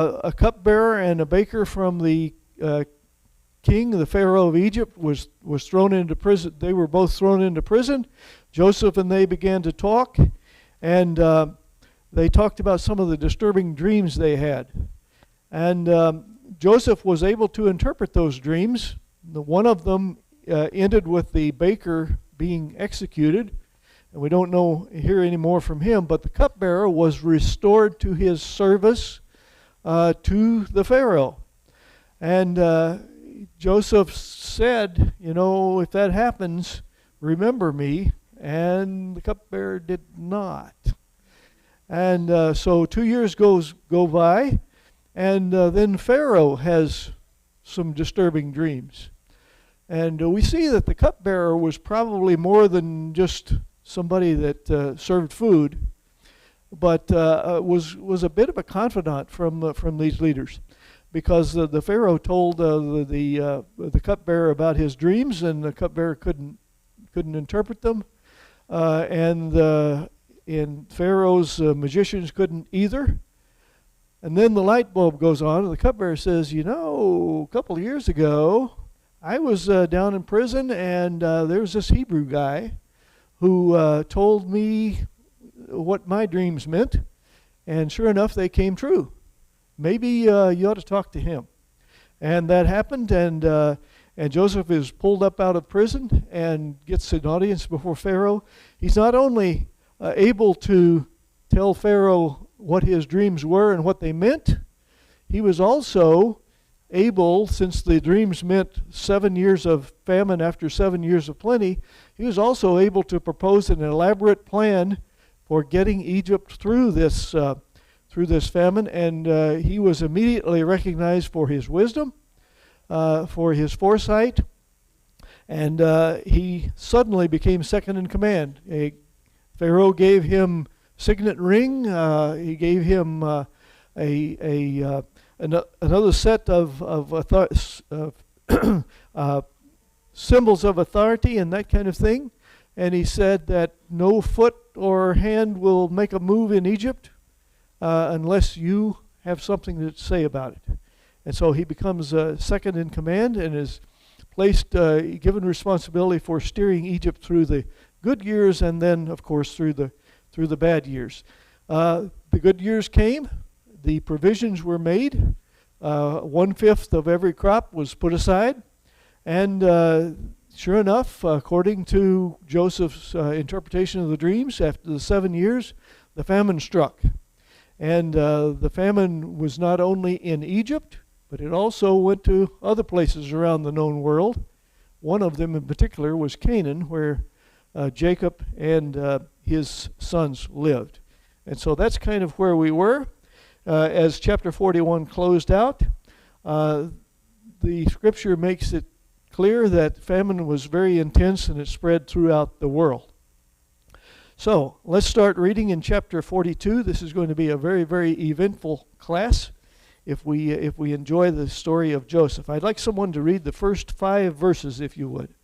a cupbearer and a baker from the king, the Pharaoh of Egypt, was thrown into prison. They were both thrown into prison. Joseph and they began to talk, and they talked about some of the disturbing dreams they had. And Joseph was able to interpret those dreams. One of them ended with the baker being executed, and we don't hear any more from him, but the cupbearer was restored to his service to the Pharaoh. And Joseph said, if that happens, remember me. And the cupbearer did not. And so 2 years go by, and then Pharaoh has some disturbing dreams. And we see that the cupbearer was probably more than just somebody that served food, but was a bit of a confidant from these leaders, because the Pharaoh told the cupbearer about his dreams, and the cupbearer couldn't interpret them, and Pharaoh's magicians couldn't either. And then the light bulb goes on, and the cupbearer says, a couple of years ago, I was down in prison, and there was this Hebrew guy who told me what my dreams meant, and sure enough, they came true. Maybe you ought to talk to him. And that happened, and Joseph is pulled up out of prison and gets an audience before Pharaoh. He's not only able to tell Pharaoh what his dreams were and what they meant, he was also able, since the dreams meant 7 years of famine after 7 years of plenty, he was also able to propose an elaborate plan for getting Egypt through this famine, and he was immediately recognized for his wisdom, for his foresight, and he suddenly became second in command. Pharaoh gave him signet ring. He gave him another set of symbols of authority and that kind of thing. And he said that no foot or hand will make a move in Egypt unless you have something to say about it. And so he becomes second in command and is given responsibility for steering Egypt through the good years, and then, of course, through the bad years. The good years came. The provisions were made. 1/5 of every crop was put aside. And sure enough, according to Joseph's interpretation of the dreams, after the 7 years, the famine struck. And the famine was not only in Egypt, but it also went to other places around the known world. One of them in particular was Canaan, where Jacob and his sons lived. And so that's kind of where we were. As chapter 41 closed out, the scripture makes it clear that famine was very intense and it spread throughout the world. So let's start reading in chapter 42. This is going to be a very, very eventful class if we enjoy the story of Joseph. I'd like someone to read the first 5 verses, if you would.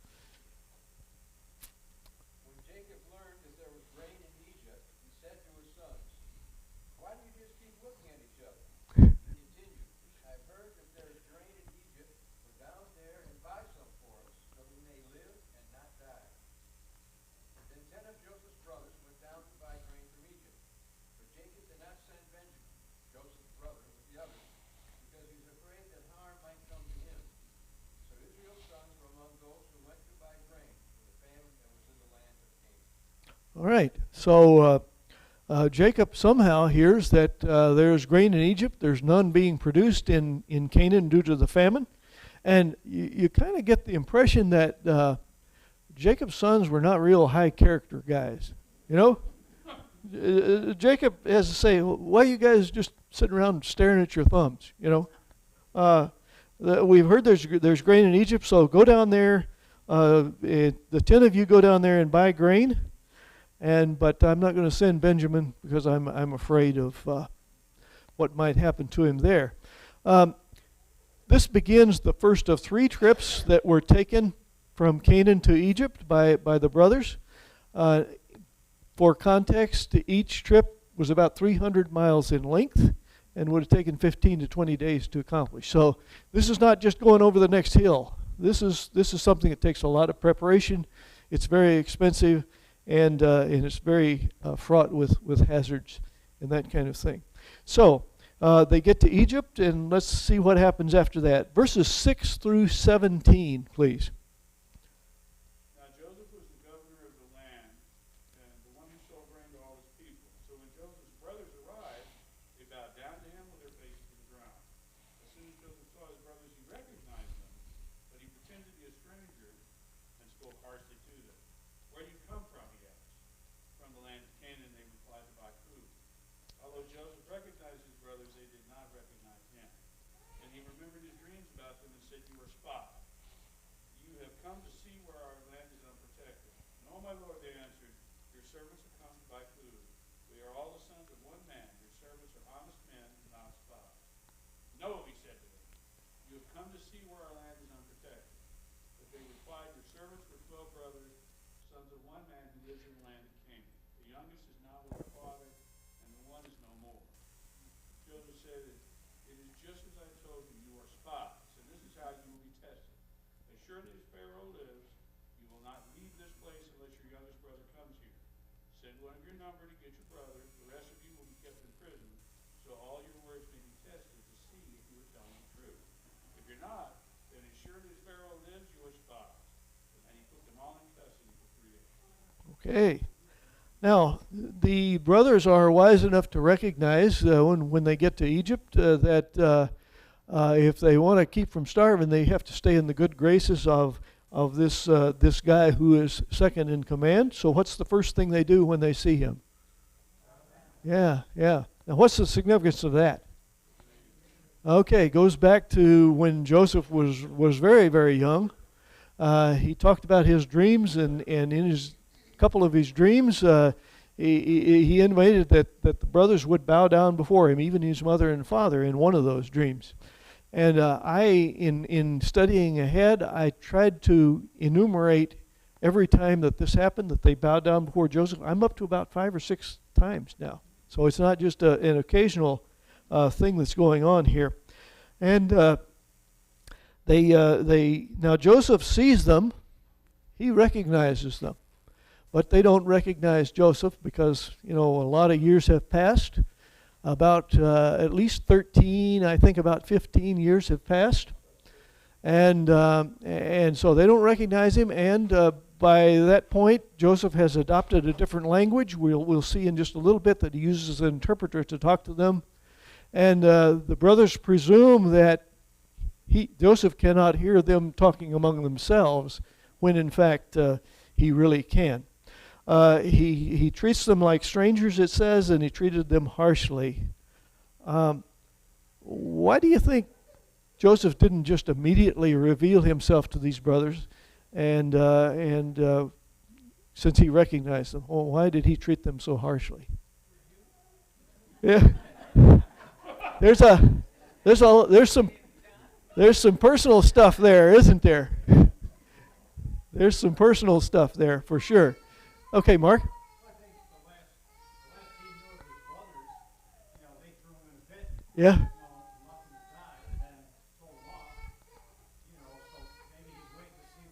All right, so Jacob somehow hears that there's grain in Egypt. There's none being produced in Canaan due to the famine. And you kind of get the impression that Jacob's sons were not real high character guys. Jacob has to say, why are you guys just sitting around staring at your thumbs? We've heard there's grain in Egypt, so go down there. The 10 of you go down there and buy grain. But I'm not going to send Benjamin because I'm afraid of what might happen to him there. This begins the first of 3 trips that were taken from Canaan to Egypt by the brothers. For context, each trip was about 300 miles in length, and would have taken 15 to 20 days to accomplish. So this is not just going over the next hill. This is something that takes a lot of preparation. It's very expensive, and it's very fraught with hazards and that kind of thing. So they get to Egypt, and let's see what happens after that. Verses 6 through 17, please. Now Joseph was the governor of the land, and the one who sold grain to all his people. So when Joseph's brothers arrived, they bowed down to him with their faces to the ground. As soon as Joseph saw his brothers, he recognized them, but he pretended to be a stranger and spoke harshly to them. Where do you come from, he asked. From the land of Canaan, they replied, to buy food. Although Joseph recognized his brothers, they did not recognize him. And he remembered his dreams about them and said, you are spies. You have come to see where our land is unprotected. No, my lord, they answered, your servants have come to buy food. We are all the sons of one man. Your servants are honest men, not spies. No, he said to them, you have come to see where our land is unprotected. But they replied, your servants were 12 brothers, sons of one man who lives in the land of Canaan. The youngest is now with our father, and the one is no more. Joseph said, it is just as I told you, you are spies, and this is how you will be tested. As surely as Pharaoh lives, you will not leave this place unless your youngest brother comes here. Send one of your number to get your brother. The rest of you will be kept in prison, so all your words may be tested to see if you are telling the truth. If you're not, then as surely as Pharaoh lives, you are spies. And he put them all in custody for 3 days. Okay. Now, the brothers are wise enough to recognize when they get to Egypt that if they want to keep from starving, they have to stay in the good graces of this guy who is second in command. So what's the first thing they do when they see him? Yeah. Now, what's the significance of that? Okay, goes back to when Joseph was very, very young. He talked about his dreams, and in his couple of his dreams, he intimated that the brothers would bow down before him, even his mother and father, in one of those dreams. And in studying ahead, I tried to enumerate every time that this happened, that they bowed down before Joseph. I'm up to about 5 or 6 times now. So it's not just an occasional thing that's going on here. And now Joseph sees them. He recognizes them. But they don't recognize Joseph because, a lot of years have passed. About at least 13, I think about 15 years have passed. And so they don't recognize him. And by that point, Joseph has adopted a different language. We'll see in just a little bit that he uses an interpreter to talk to them. And the brothers presume that Joseph cannot hear them talking among themselves when, in fact, he really can. He treats them like strangers, it says, and he treated them harshly. Why do you think Joseph didn't just immediately reveal himself to these brothers, and since he recognized them, why did he treat them so harshly? Yeah, there's some personal stuff there, isn't there? There's some personal stuff there for sure. Okay, Mark? I think the last he knew of his brothers, they threw him in a pit. Yeah. Left him to die, and then sold him off. So maybe he's waiting to see if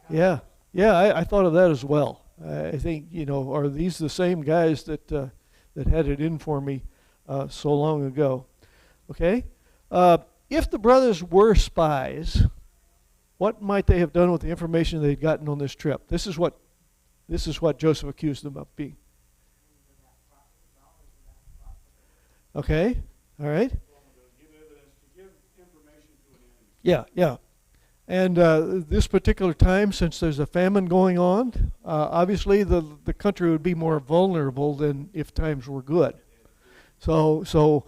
they've changed. Yeah, I thought of that as well. I think, are these the same guys that had it in for me so long ago? Okay. If the brothers were spies, what might they have done with the information they'd gotten on this trip? This is what Joseph accused them of being. Okay, all right. Yeah. And this particular time, since there's a famine going on, obviously the country would be more vulnerable than if times were good. So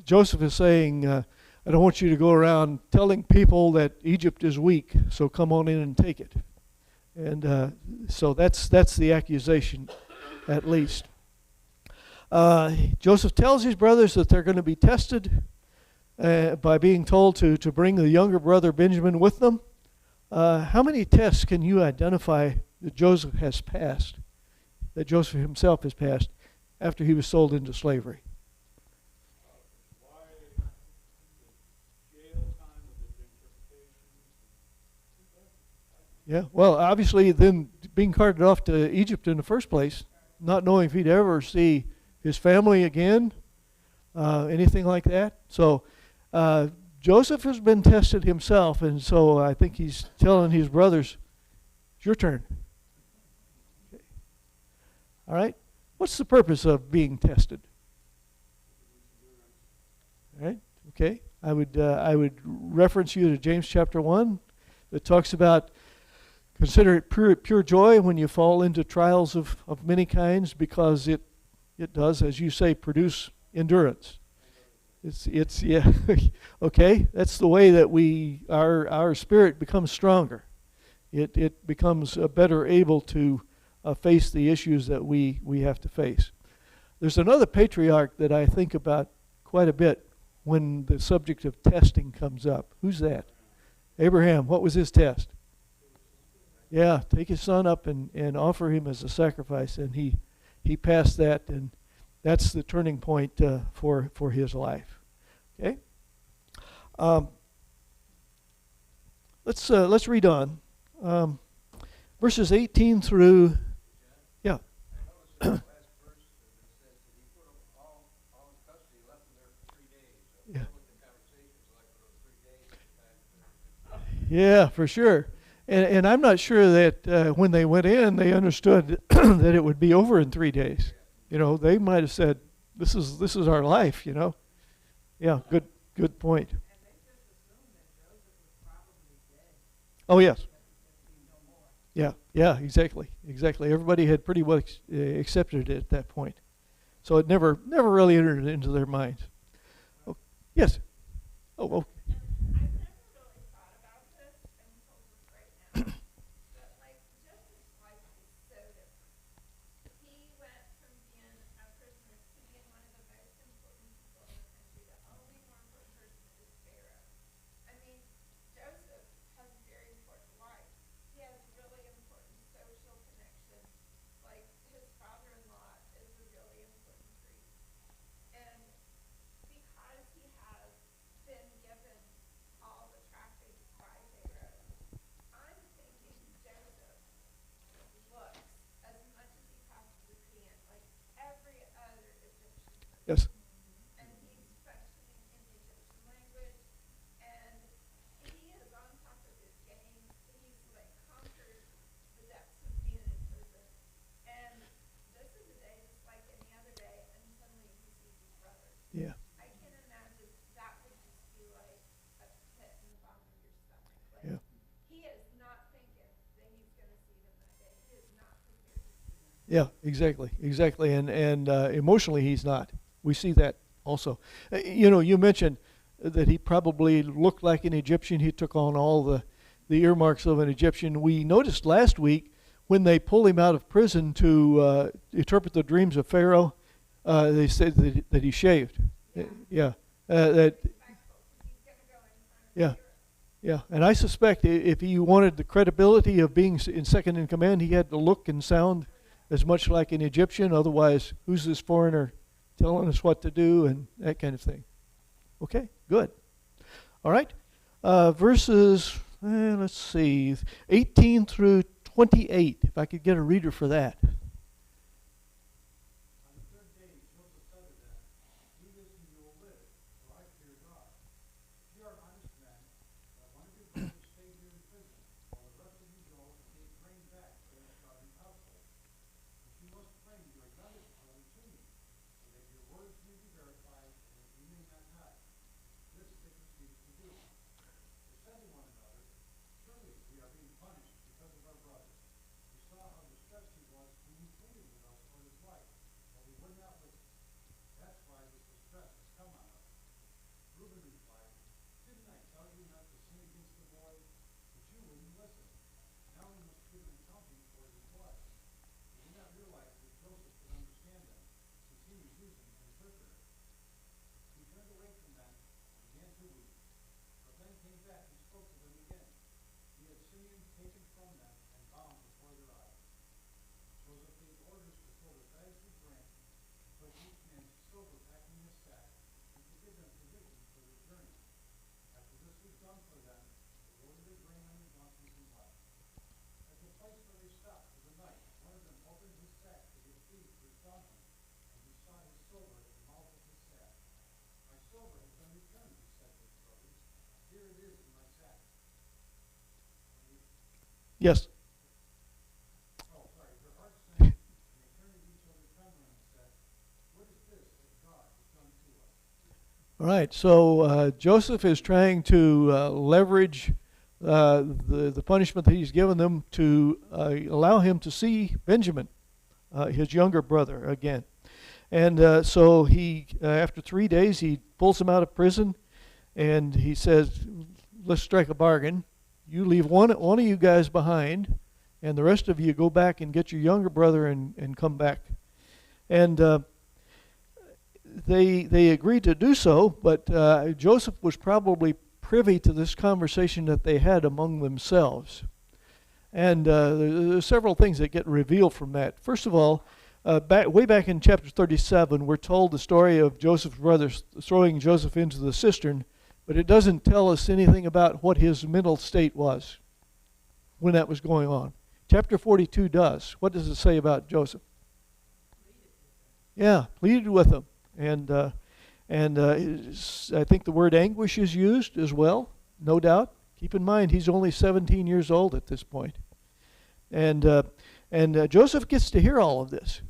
Joseph is saying, I don't want you to go around telling people that Egypt is weak, so come on in and take it. And so that's the accusation, at least. Joseph tells his brothers that they're going to be tested by being told to bring the younger brother Benjamin with them. How many tests can you identify that Joseph has passed, that Joseph himself has passed, after he was sold into slavery. Why the jail time with his interpretation? Yeah, well, obviously, then being carted off to Egypt in the first place, not knowing if he'd ever see his family again, anything like that. So Joseph has been tested himself, and so I think he's telling his brothers, it's your turn. Okay. All right? What's the purpose of being tested? All right? Okay. I would reference you to James chapter 1 that talks about consider it pure joy when you fall into trials of many kinds, because it does, as you say, produce endurance. It's yeah. Okay, that's the way that our spirit becomes stronger. It becomes better able to face the issues that we have to face. There's another patriarch that I think about quite a bit when the subject of testing comes up. Who's that? Abraham. What was his test? Yeah, take his son up and offer him as a sacrifice, and he passed that, and that's the turning point for his life. Okay, let's read on, verses 18 through. Yeah. I noticed in the last verse that it says that he put them all in custody, left them there for 3 days. So Yeah. what the conversations like for those 3 days. Yeah, for sure. And I'm not sure that when they went in, they understood that it would be over in 3 days. You know, they might have said, "This is our life." You know. Yeah, good point. And they just assumed that Joseph was probably dead. Oh yes. That there'd be no more. Yeah, exactly. Everybody had pretty well accepted it at that point, so it never really entered into their minds. Oh, yes. Oh, okay. I've never really thought about this until just right now. But like Joseph's life is so different. He went from being a prisoner to being one of the most important people in the country. The only more important person is Pharaoh. I mean, Joseph has a very important life. He has really important social connections. Like his father-in-law is a really important priest. And because he has been given all the trappings by Pharaoh, I'm thinking Joseph looks as much as he possibly can like every other Egyptian person. Yes. And he's functioning in the Egyptian language, and he is on top of his game. He's like conquered the depths of being in prison. And this is a day just like any other day, and suddenly he sees his brothers. Yeah. I can imagine that would just be like a pit in the bottom of your stomach. Like Yeah. he is not thinking that he's going to see them that day. He is not prepared to see them. Yeah, exactly, and emotionally he's not. We see that also. You know, you mentioned that he probably looked like an Egyptian. He took on all the earmarks of an Egyptian. We noticed last week when they pulled him out of prison to interpret the dreams of Pharaoh, they said that he shaved. Yeah, that. Respectful. He's going to go in front of Yeah. Pharaoh. Yeah, and I suspect if he wanted the credibility of being in second in command, he had to look and sound as much like an Egyptian. Otherwise, who's this foreigner telling us what to do and that kind of thing? Okay, good. All right, verses, let's see, 18 through 28, if I could get a reader for that. On the 3rd day, Joseph said to them, "Do this and you will live, for I fear God. If you are honest men, let one of your brothers stay here in prison, while the rest of you go and take grain back to your father's household. But you must claim your youngest brother to me, so that your words may be verified and that you may not die. This they proceeded to do. They said to one another, 'Surely we are being punished because of our brother. We saw how distressed he was when we Yes. Oh, sorry, their hearts sank, and they turned to each other trembling and said, what is this that God has done to us? All right. So Joseph is trying to leverage the punishment that he's given them to allow him to see Benjamin, his younger brother, again. And so he, after 3 days, he pulls him out of prison, and he says, "Let's strike a bargain. You leave one of you guys behind, and the rest of you go back and get your younger brother and come back." And they agreed to do so, but Joseph was probably privy to this conversation that they had among themselves. And there's several things that get revealed from that. First of all, way back in chapter 37, we're told the story of Joseph's brothers throwing Joseph into the cistern, but it doesn't tell us anything about what his mental state was when that was going on. Chapter 42 does. What does it say about Joseph? Yeah, pleaded with him. And I think the word anguish is used as well, no doubt. Keep in mind, he's only 17 years old at this point. And Joseph gets to hear all of this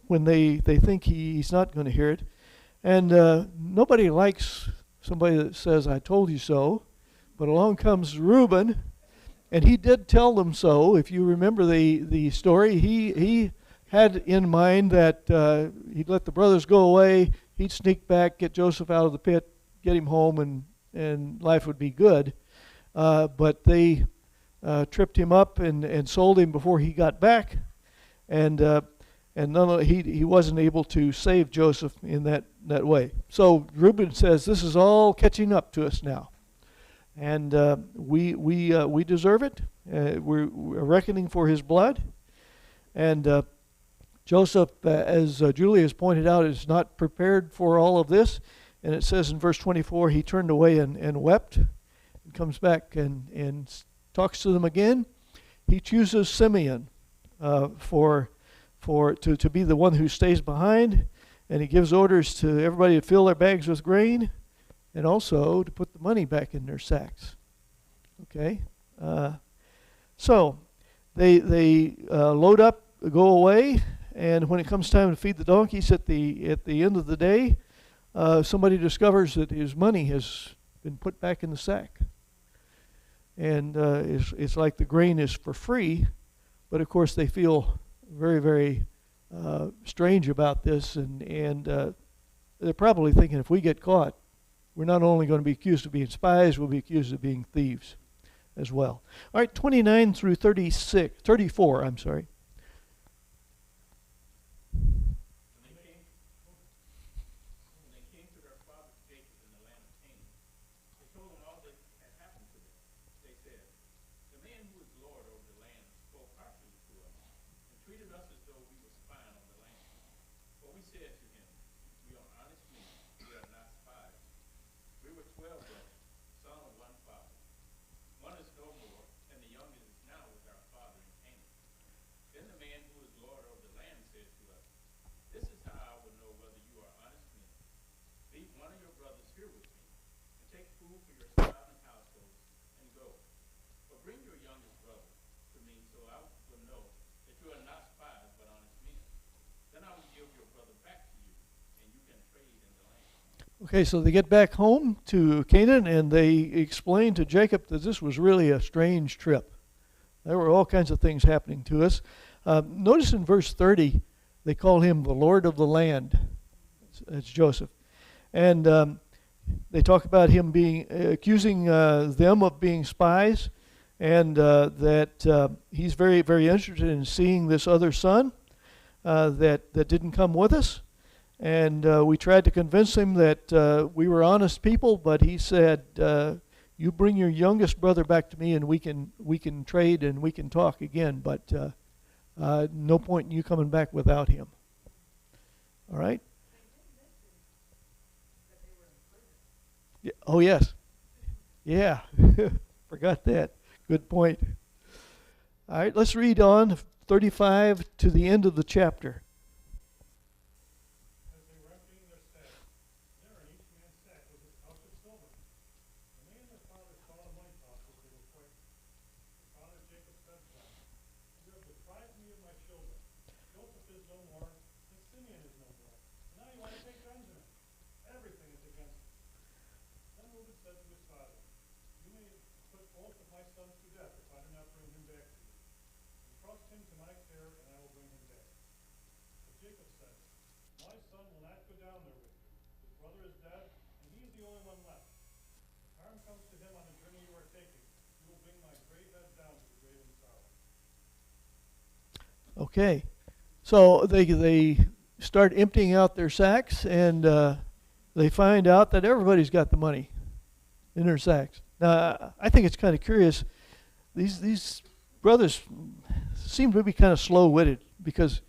when they think he's not going to hear it. And nobody likes somebody that says, "I told you so." But along comes Reuben, and he did tell them so. If you remember the story, he had in mind that he'd let the brothers go away, he'd sneak back, get Joseph out of the pit, get him home, and life would be good. But they tripped him up and sold him before he got back, and he wasn't able to save Joseph in that way. So Reuben says, "This is all catching up to us now, and we deserve it. We're reckoning for his blood." And Joseph, as Julie has pointed out, is not prepared for all of this. And it says in verse 24, he turned away and wept, and comes back and talks to them again. He chooses Simeon to be the one who stays behind, and he gives orders to everybody to fill their bags with grain, and also to put the money back in their sacks. Okay, so they load up, go away, and when it comes time to feed the donkeys at the end of the day, somebody discovers that his money has been put back in the sack, and it's like the grain is for free, but of course they feel very, very strange about this, and they're probably thinking, if we get caught, we're not only going to be accused of being spies, we'll be accused of being thieves as well. All right, 29 through 34, I'm sorry. When they came to their father Jacob in the land of Canaan, they told him all that had happened to them. They said, "The man who is Lord over the land spoke harshly to us and treated us as though we were spying on the land. But we said to him, 'We are honest men, we are not spies. We were 12 brothers, son of one father. One is no more, and the youngest is now with our father in Canaan.' Then the man who is Lord over the land said to us, 'This is how I will know whether you are honest men. Leave one of your brothers here with me, and take food for yourself and households, and go. But bring your youngest brother to me, so I will know that you are not spies, but honest men. Then I will give your brother back to you, and you can trade in the land.'" Okay, so they get back home to Canaan, and they explain to Jacob that this was really a strange trip. There were all kinds of things happening to us. Notice in verse 30, they call him the Lord of the land. That's Joseph. And they talk about him accusing them of being spies, and that he's very, very interested in seeing this other son that didn't come with us. And we tried to convince him that we were honest people, but he said, "You bring your youngest brother back to me, and we can trade and we can talk again. But no point in you coming back without him." All right. Yeah, oh yes. Yeah. Forgot that. Good point. All right. Let's read on 35 to the end of the chapter. As they were emptying their sacks, there in each man's sack was his pouch of silver. When they and their father saw the money pouches, they were quite. Their father Jacob said to Joseph is no more, and Simeon is no more. And now you want to take Benjamin. Everything is against him. Then Reuben said to his father, you may put both of my sons to death if I do not bring him back to you. Entrust him to my care, and I will bring him back. But Jacob said, my son will not go down there with you. His brother is dead, and he is the only one left. If harm comes to him on the journey you are taking, you will bring my gray head down to the grave in sorrow. Okay, so they start emptying out their sacks, and they find out that everybody's got the money in their sacks. Now, I think it's kind of curious. These brothers seem to be kind of slow-witted, because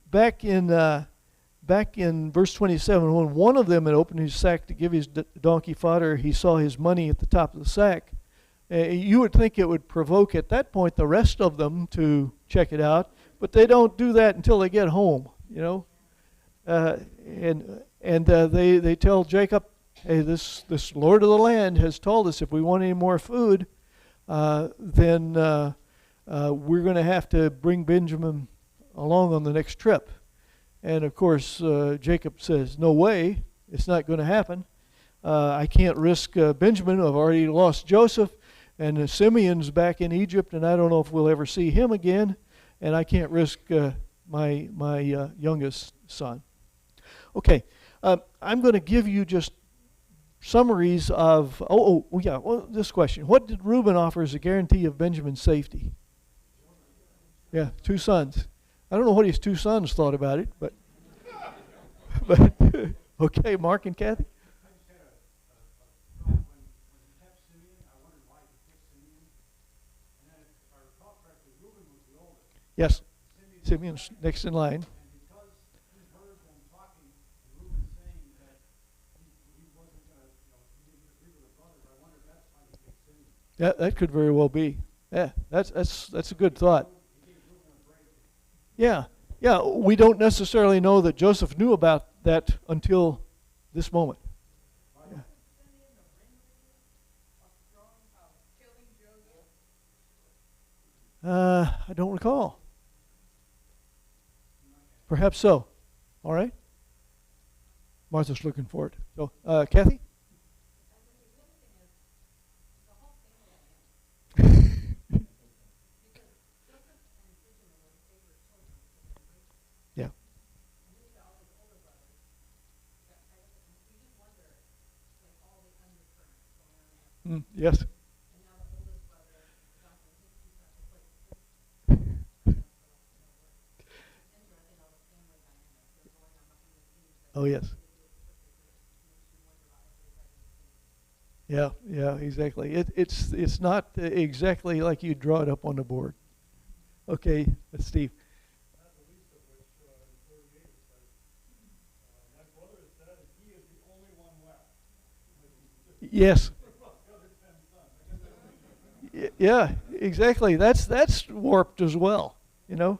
back in verse 27, when one of them had opened his sack to give his donkey fodder, he saw his money at the top of the sack. You would think it would provoke at that point the rest of them to check it out, but they don't do that until they get home, you know. They tell Jacob, hey, this Lord of the land has told us if we want any more food, then we're going to have to bring Benjamin along on the next trip. And of course, Jacob says, no way, it's not going to happen. I can't risk Benjamin. I've already lost Joseph, and Simeon's back in Egypt, and I don't know if we'll ever see him again, and I can't risk my youngest son. Okay, I'm going to give you just summaries of, this question. What did Reuben offer as a guarantee of Benjamin's safety? Yeah, 2 sons. I don't know what his 2 sons thought about it, but okay, Mark and Kathy? I just had a thought. When he kept Simeon, I wondered why he picked Simeon. And then, if I recall correctly, Reuben was the oldest. Yes, Simeon Simeon's next in line. And because he heard them talking, and Reuben saying that he wasn't going to, he didn't agree with the brothers, I wonder if that's why he picked Simeon. Yeah, that could very well be. Yeah, that's a good thought. He gave Reuben a break. Yeah, we don't necessarily know that Joseph knew about that until this moment. Yeah. Simeon the ringleader of throwing of killing Joseph? I don't recall. Perhaps so. All right. Martha's looking for it. So, Kathy? And when you really think is the whole family of him. Because Joseph and Benjamin were the favorite children because they were rich. Yeah. And then you got all his older brothers. You just wonder, like, all the undercurrents going on there. Yes. And now the oldest brother is offering his 2 sons to play. It's interesting, all the family dynamics that are going on behind the scenes. Oh, yes. Yeah, exactly. It's not exactly like you draw it up on the board. Okay, Steve. Not the least of which, in 38 it says, my brother is dead, and he is the only one left. Yes. The other 10 sons. I guess that would be Yeah, exactly. That's warped as well, you know.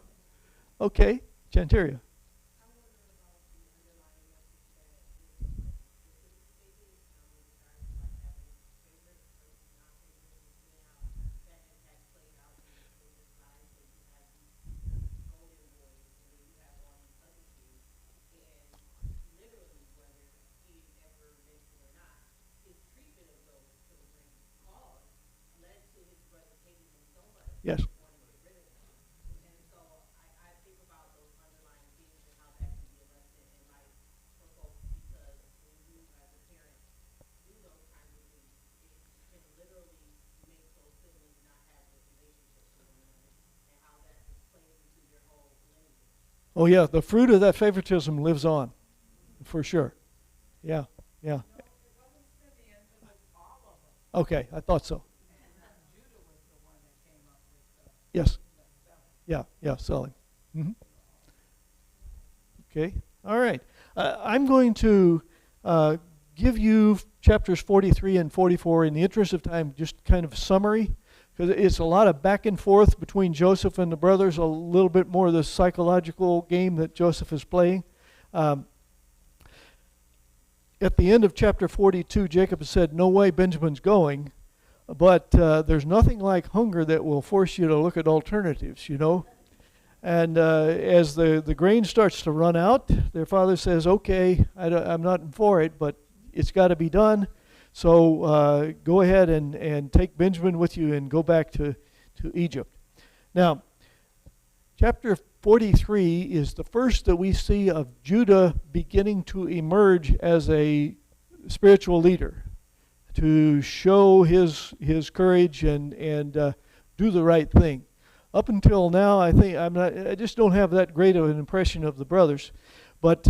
Okay, Chanteria. Yes. And so I think about those underlying themes and how that can be a lesson in life for folks, because when you as a parent do those kinds of things, it can literally make those siblings not have good relationships with one another, and how that just plays into your whole lineage. Oh yeah, the fruit of that favoritism lives on, for sure. Yeah. No, it wasn't Simeon, it was all of them. Okay, I thought so. And Judah was the one that came up with the Yes. selling. Yeah, selling. Okay, all right. I'm going to give you chapters 43 and 44 in the interest of time, just kind of summary, because it's a lot of back and forth between Joseph and the brothers, a little bit more of the psychological game that Joseph is playing. At the end of chapter 42, Jacob said, no way Benjamin's going, but there's nothing like hunger that will force you to look at alternatives, you know. And as the grain starts to run out, their father says, okay, I'm not for it, but it's got to be done. So go ahead and take Benjamin with you and go back to Egypt. Now, chapter 43 is the first that we see of Judah beginning to emerge as a spiritual leader, to show his courage and do the right thing. Up until now, I just don't have that great of an impression of the brothers. But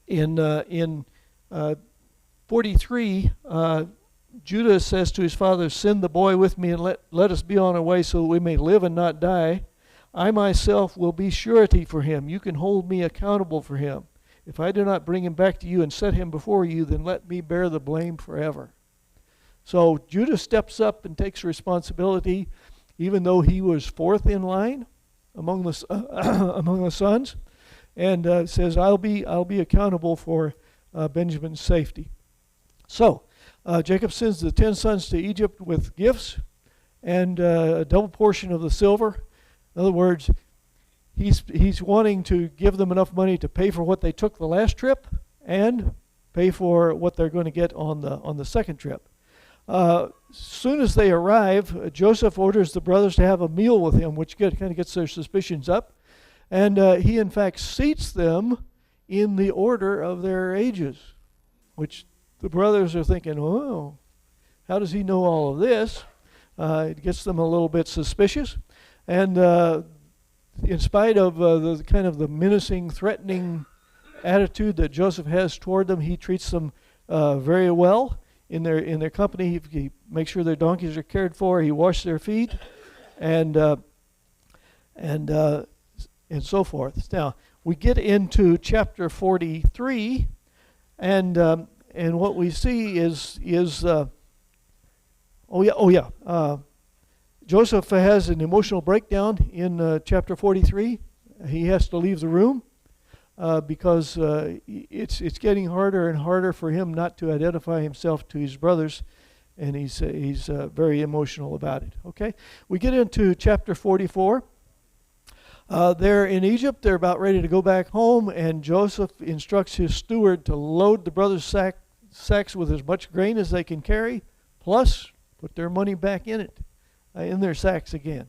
in 43, Judah says to his father, "Send the boy with me and let us be on our way so that we may live and not die. I myself will be surety for him. You can hold me accountable for him. If I do not bring him back to you and set him before you, then let me bear the blame forever." So Judah steps up and takes responsibility, even though he was fourth in line among the sons, and says, "I'll be accountable for Benjamin's safety." So Jacob sends the 10 sons to Egypt with gifts and a double portion of the silver. In other words, he's wanting to give them enough money to pay for what they took the last trip and pay for what they're going to get on the second trip. Soon as they arrive, Joseph orders the brothers to have a meal with him, which kind of gets their suspicions up. And he, in fact, seats them in the order of their ages, which the brothers are thinking, oh, how does he know all of this? It gets them a little bit suspicious. And in spite of the kind of the menacing, threatening attitude that Joseph has toward them, he treats them very well. In their company, he makes sure their donkeys are cared for. He washes their feet, and so forth. Now we get into chapter 43, and what we see is Joseph has an emotional breakdown in chapter 43. He has to leave the room. Because it's getting harder and harder for him not to identify himself to his brothers, and he's very emotional about it. Okay, we get into chapter 44. They're in Egypt. They're about ready to go back home, and Joseph instructs his steward to load the brothers' sacks with as much grain as they can carry, plus put their money back in it, in their sacks again.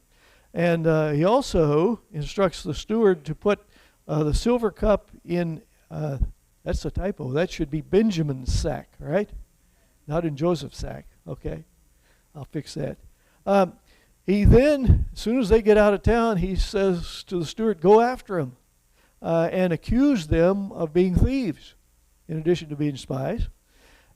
And he also instructs the steward to put the silver cup in, that's a typo. That should be Benjamin's sack, right? Not in Joseph's sack. Okay, I'll fix that. He then, as soon as they get out of town, he says to the steward, go after them and accuse them of being thieves, in addition to being spies.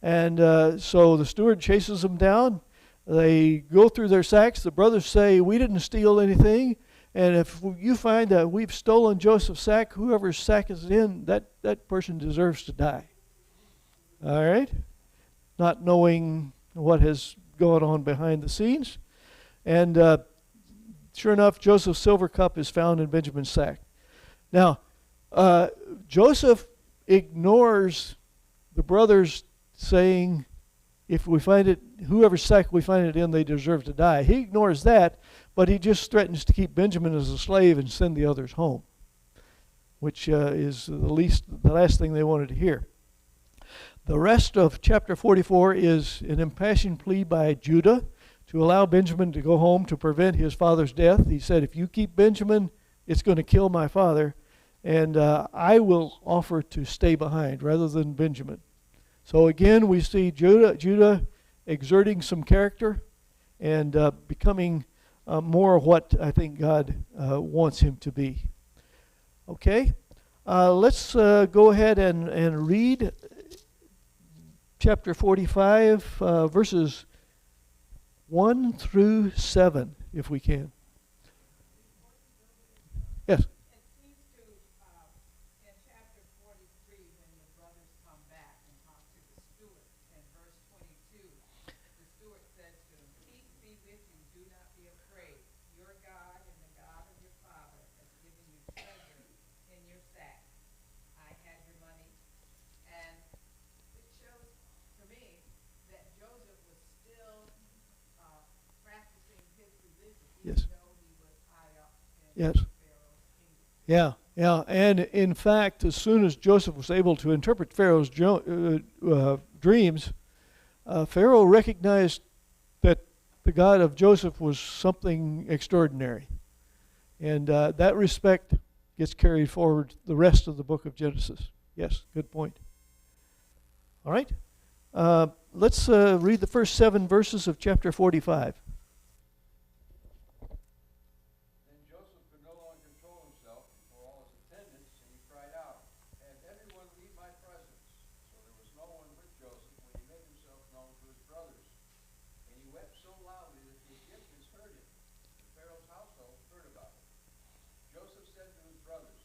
And so the steward chases them down. They go through their sacks. The brothers say, we didn't steal anything. And if you find that we've stolen Joseph's sack, whoever's sack is in, that person deserves to die. All right? Not knowing what has gone on behind the scenes. And sure enough, Joseph's silver cup is found in Benjamin's sack. Now, Joseph ignores the brothers saying, if we find it, whoever's sack we find it in, they deserve to die. He ignores that. But he just threatens to keep Benjamin as a slave and send the others home, which is the last thing they wanted to hear. The rest of chapter 44 is an impassioned plea by Judah to allow Benjamin to go home to prevent his father's death. He said, if you keep Benjamin, it's going to kill my father, and I will offer to stay behind rather than Benjamin. So again, we see Judah exerting some character and becoming more what I think God wants him to be. Okay, let's go ahead and read chapter 45, verses 1 through 7, if we can. Yes. It seems to, in chapter 43, when the brothers come back and talk to the steward, in verse 22, the steward said to him, peace be with you, do not be afraid. Your God and the God of your father has given you treasure in your sack. I had your money. And it shows to me that Joseph was still practicing his religion, even Yes. though he was high up in Yes. Pharaoh's Yeah, yeah. And in fact, as soon as Joseph was able to interpret Pharaoh's dreams, Pharaoh recognized that the God of Joseph was something extraordinary. And that respect gets carried forward the rest of the book of Genesis. Yes, good point. All right. Let's read the first 7 verses of chapter 45. Then Joseph could no longer control himself before all his attendants, and he cried out, "Have everyone leave my presence." So there was no one with Joseph when he made himself known to his brothers. And he wept so loudly that the Egyptians heard him, and Pharaoh's household heard about it. Joseph said to his brothers,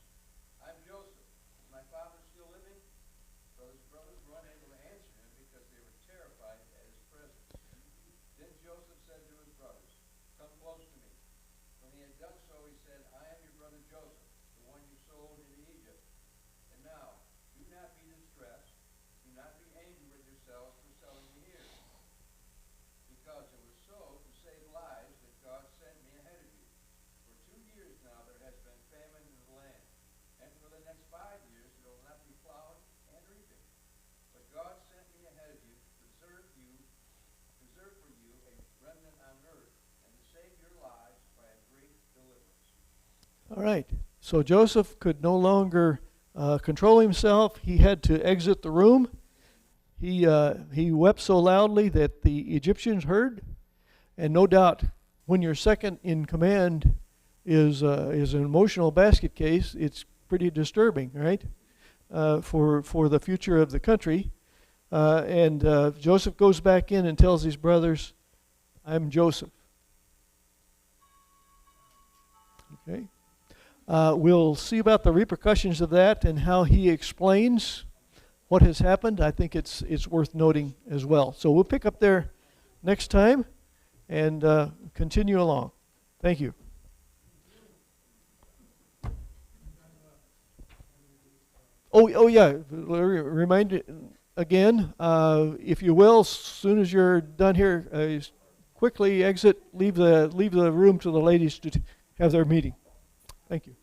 "I'm Joseph. Is my father still living?" So his brothers were unable to answer him because they were terrified at his presence. Then Joseph said to his brothers, "Come close to me." When he had done so, he said, "I am your brother Joseph, the one you sold into Egypt. And now, do not be distressed. Do not be angry with yourselves for selling me here. Because it was so to save lives that God sent me ahead of you. For 2 years now there has been famine in the land, and for the next 5 years there will not be plowing and reaping. But God sent me ahead of you to preserve for you a remnant on earth, and to save your lives by a great deliverance." All right. So Joseph could no longer control himself. He had to exit the room. He wept so loudly that the Egyptians heard. And no doubt, when your second in command is an emotional basket case, it's pretty disturbing, right? For the future of the country. And Joseph goes back in and tells his brothers, "I'm Joseph." Okay. We'll see about the repercussions of that and how he explains what has happened. I think it's worth noting as well. So we'll pick up there next time and continue along. Thank you. Oh yeah. Remind again, if you will, as soon as you're done here, quickly exit. Leave the room to the ladies to have their meeting. Thank you.